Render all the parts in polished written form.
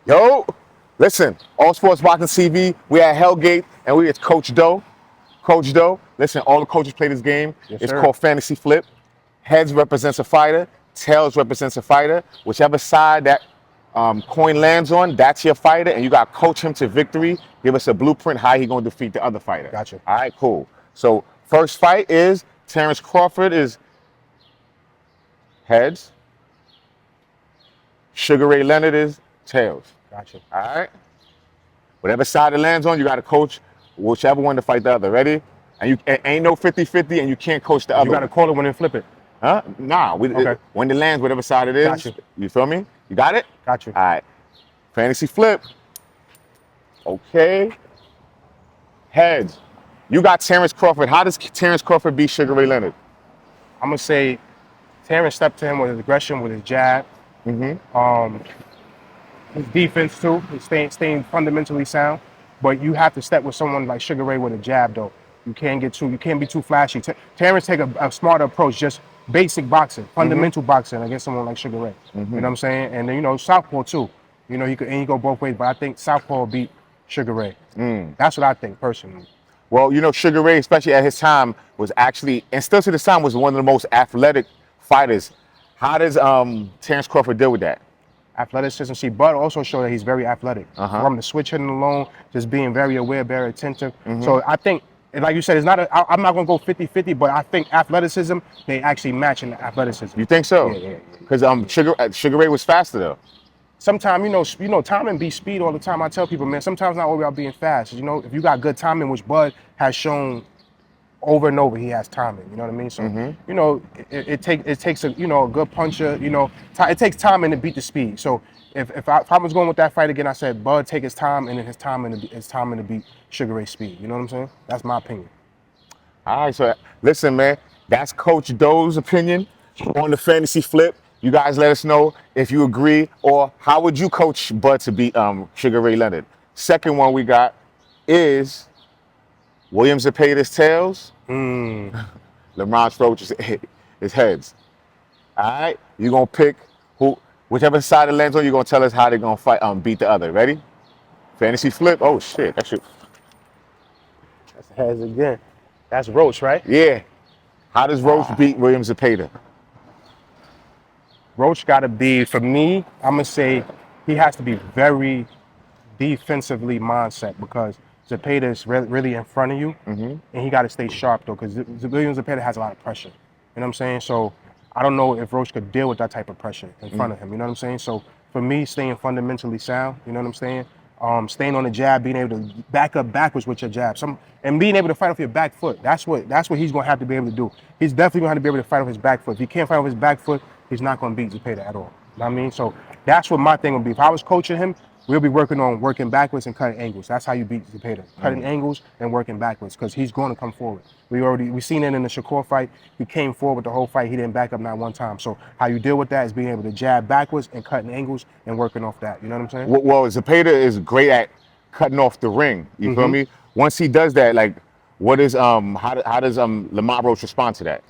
Yo, listen, All Sports Boxing TV, we at Hellgate, and we at Coach Doe. Coach Doe, listen, all the coaches play this game. Yes, It's sir. called Fantasy Flip. Heads represents a fighter, tails represents a fighter. Whichever side that coin lands on, that's your fighter, and you got to coach him to victory. Give us a blueprint how he going to defeat the other fighter. Gotcha. All right, cool. So first fight is Terrence Crawford is heads. Sugar Ray Leonard is tails. Gotcha. All right? Whatever side it lands on, you got to coach whichever one to fight the other. Ready? And you ain't no 50-50, and you can't coach the other You got to call it when they flip it. Huh? Nah. Okay. When it lands, whatever side it is. Got you. You feel me? You got it? Got you. All right. Fantasy flip. Okay. Heads. You got Terrence Crawford. How does Terrence Crawford beat Sugar Ray Leonard? I'm going to say Terrence stepped to him with his aggression, with his jab. His defense, too. He's staying fundamentally sound. But you have to step with someone like Sugar Ray with a jab, though. You can't be too flashy. Terrence take a smarter approach, just basic boxing, fundamental boxing against someone like Sugar Ray. You know what I'm saying? And then, Southpaw, too. He could go both ways, but I think Southpaw beat Sugar Ray. That's what I think, personally. Well, Sugar Ray, especially at his time, was actually, and still to this time, was one of the most athletic fighters. How does Terrence Crawford deal with that? Athleticism. See, Bud also showed that he's very athletic. From the switch hitting alone, just being very aware, very attentive. So I think, and like you said, I'm not going to go 50-50, but I think athleticism, they actually match in athleticism. You think so? Yeah. Because Sugar Ray was faster, though. Sometimes, timing beats speed all the time. I tell people, man, sometimes not always about being fast. If you got good timing, which Bud has shown over and over, he has timing. You know what I mean? So, it takes a good puncher. It takes timing to beat the speed. So if I was going with that fight again, I said Bud take his time, and then his timing to beat Sugar Ray speed. You know what I'm saying? That's my opinion. All right, so listen, man, that's Coach Doe's opinion on the fantasy flip. You guys let us know if you agree, or how would you coach Bud to beat Sugar Ray Leonard. Second one we got is William Zepeda's tails. Lamont Roach is heads. All right, you're gonna pick whichever side it lands on. You're gonna tell us how they're gonna fight, beat the other. Ready? Fantasy flip. Oh shit, that shit. That's heads again. That's Roach, right? Yeah. How does Roach beat William Zepeda? Roach got to be, for me, I'm going to say he has to be very defensively mindset, because Zepeda is really in front of you, and he got to stay sharp, though, because William Zepeda has a lot of pressure. You know what I'm saying? So I don't know if Roach could deal with that type of pressure in front of him. You know what I'm saying? So for me, staying fundamentally sound, you know what I'm saying? Staying on the jab, being able to back up backwards with your jab, and being able to fight off your back foot. That's what he's going to have to be able to do. He's definitely going to have to be able to fight off his back foot. If he can't fight off his back foot, he's not going to beat Zepeda at all. You know what I mean? So that's what my thing would be. If I was coaching him, we'll be working on working backwards and cutting angles. That's how you beat Zepeda. Cutting angles and working backwards, because he's going to come forward. We seen it in the Shakur fight. He came forward the whole fight. He didn't back up not one time. So how you deal with that is being able to jab backwards and cutting angles and working off that. You know what I'm saying? Well, Zepeda is great at cutting off the ring. You feel me? Once he does that, like, what is how does Lamont Roach respond to that?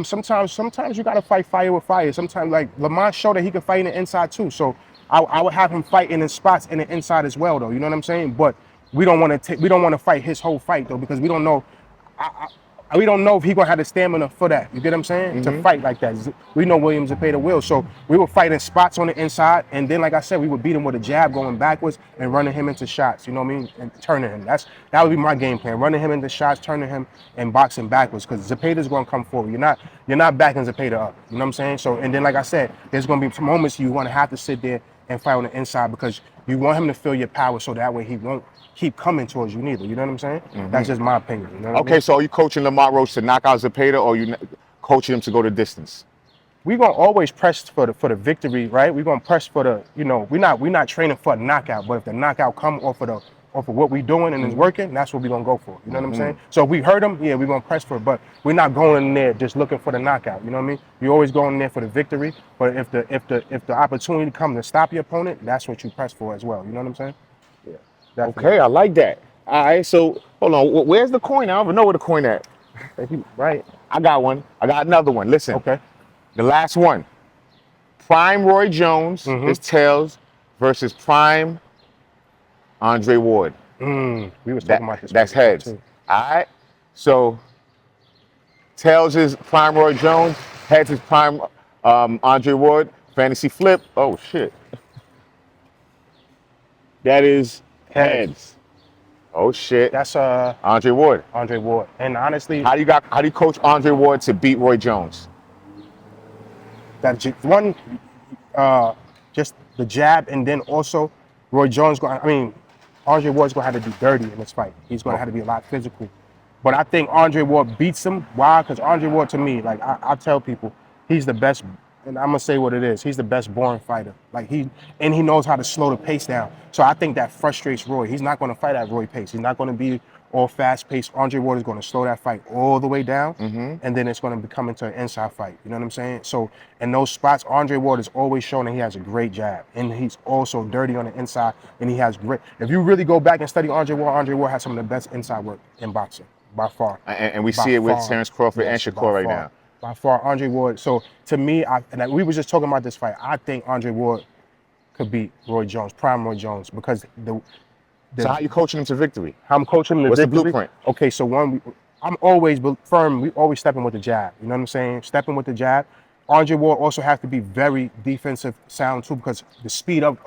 Sometimes you gotta fight fire with fire. Sometimes, like, Lamont showed that he could fight in the inside too. So I would have him fight in the spots in the inside as well, though. You know what I'm saying? But we don't want to fight his whole fight, though, because we don't know. We don't know if he's gonna have the stamina for that. You get what I'm saying? To fight like that. We know William Zepeda will. So we would fight in spots on the inside, and then, like I said, we would beat him with a jab going backwards and running him into shots. You know what I mean? And turning him. That would be my game plan. Running him into shots, turning him, and boxing backwards. Because Zepeda's gonna come forward. You're not backing Zepeda up. You know what I'm saying? So, and then, like I said, there's gonna be moments you want to have to sit there and fight on the inside, because you want him to feel your power, so that way he won't keep coming towards you neither. You know what I'm saying? That's just my opinion. You know what I mean? So are you coaching Lamont Roach to knock out Zepeda, or you coaching him to go the distance? We're gonna always press for the victory, right? We're gonna press for the, we're not training for a knockout, but if the knockout come off of what we're doing and it's working, that's what we're gonna go for. You know what I'm saying? So if we hurt him, yeah, we're gonna press for it, but we're not going in there just looking for the knockout. You know what I mean? You're always going in there for the victory, but if the opportunity comes to stop your opponent, that's what you press for as well. You know what I'm saying? Yeah. Definitely. Okay, I like that. All right, so hold on. Where's the coin? I don't even know where the coin at. Right. I got one. I got another one. Listen. Okay. The last one. Prime Roy Jones is tails. versus prime Andre Ward. We was talking about this fight That's before heads. too. All right. So tails is prime Roy Jones. Heads is prime Andre Ward. Fantasy flip. Oh shit. That is Heads. heads. Oh shit. That's Andre Ward. Andre Ward. And honestly, How do you coach Andre Ward to beat Roy Jones? one, just the jab, and then also Roy Jones. Andre Ward's gonna have to be dirty in this fight. He's gonna have to be a lot physical. But I think Andre Ward beats him. Why? Because Andre Ward, to me, like I tell people, he's the best. And I'm gonna say what it is. He's the best boring fighter. He knows how to slow the pace down. So I think that frustrates Roy. He's not gonna fight at Roy pace. He's not gonna be all fast paced. Andre Ward is gonna slow that fight all the way down, and then it's gonna become into an inside fight. You know what I'm saying? So in those spots, Andre Ward is always shown that he has a great jab, and he's also dirty on the inside, and he has great. If you really go back and study Andre Ward has some of the best inside work in boxing by far. And we see it with Terrence Crawford and Shakur right now. By far, Andre Ward. So to me, we were just talking about this fight. I think Andre Ward could beat Roy Jones, prime Roy Jones, because So how you coaching him to victory? how I'm coaching him to What's the victory. blueprint? Okay, so I'm always firm. We always stepping with the jab. You know what I'm saying? Stepping with the jab. Andre Ward also has to be very defensive sound too, because the speed of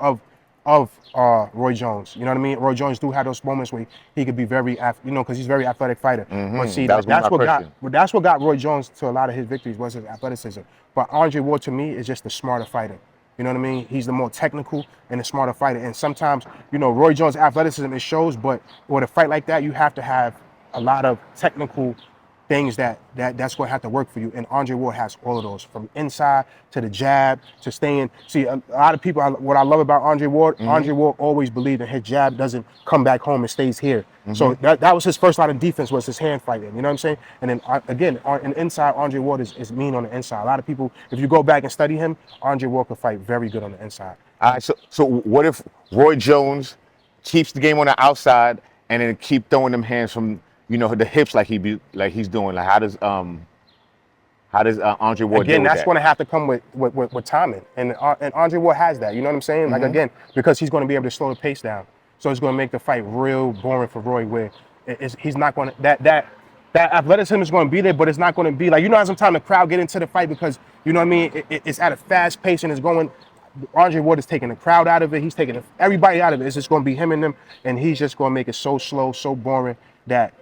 Roy Jones. You know what I mean? Roy Jones do have those moments where he could be very, because he's a very athletic fighter. But see, that's what got Roy Jones to a lot of his victories was his athleticism. But Andre Ward to me is just the smarter fighter. You know what I mean? He's the more technical and the smarter fighter. And sometimes, Roy Jones' athleticism, it shows, but with a fight like that, you have to have a lot of technical things that's going to have to work for you. And Andre Ward has all of those, from inside to the jab to staying. See, a lot of people, what I love about Andre Ward, Andre Ward always believed that his jab doesn't come back home and stays here. So that was his first line of defense, was his hand fighting. You know what I'm saying? And then again, on inside, Andre Ward is mean on the inside. A lot of people, if you go back and study him, Andre Ward can fight very good on the inside. All right. So what if Roy Jones keeps the game on the outside and then keep throwing them hands from the hips like he's doing? Like how does Andre Ward Again, deal with that's that? going to have to come with timing, and Andre Ward has that. You know what I'm saying? Like again, because he's going to be able to slow the pace down, so it's going to make the fight real boring for Roy. Where he's not going to that athleticism is going to be there, but it's not going to be like how sometimes the crowd get into the fight because you know what I mean. It's at a fast pace and it's going. Andre Ward is taking the crowd out of it. He's taking everybody out of it. It's just going to be him and them, and he's just going to make it so slow, so boring that.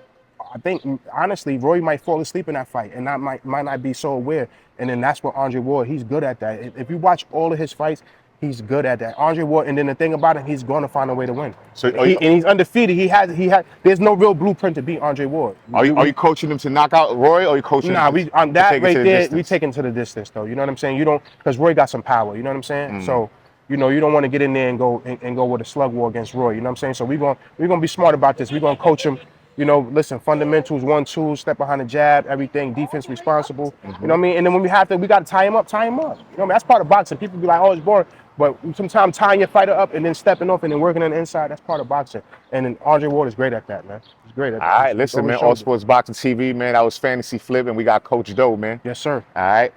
I think, honestly, Roy might fall asleep in that fight and might not be so aware. And then that's what Andre Ward, he's good at that. If you watch all of his fights, he's good at that. Andre Ward, and then the thing about him, he's going to find a way to win. And he's undefeated. He had. There's no real blueprint to beat Andre Ward. Are you coaching him to knock out Roy, or are you coaching him we on that right there, we take him to the distance, though. You know what I'm saying? You don't, because Roy got some power. You know what I'm saying? So, you don't want to get in there and go with a slug war against Roy. You know what I'm saying? So we're gonna be smart about this. We're gonna coach him. Listen, fundamentals, 1-2, step behind the jab, everything, defense responsible. You know what I mean? And then when we got to tie him up. You know what I mean? That's part of boxing. People be like, oh, it's boring. But sometimes tying your fighter up and then stepping off and then working on the inside, that's part of boxing. And then Andre Ward is great at that, man. He's great at that. All right, listen, man, All Sports Boxing TV, man. That was Fantasy Flip, and we got Coach Doe, man. Yes, sir. All right.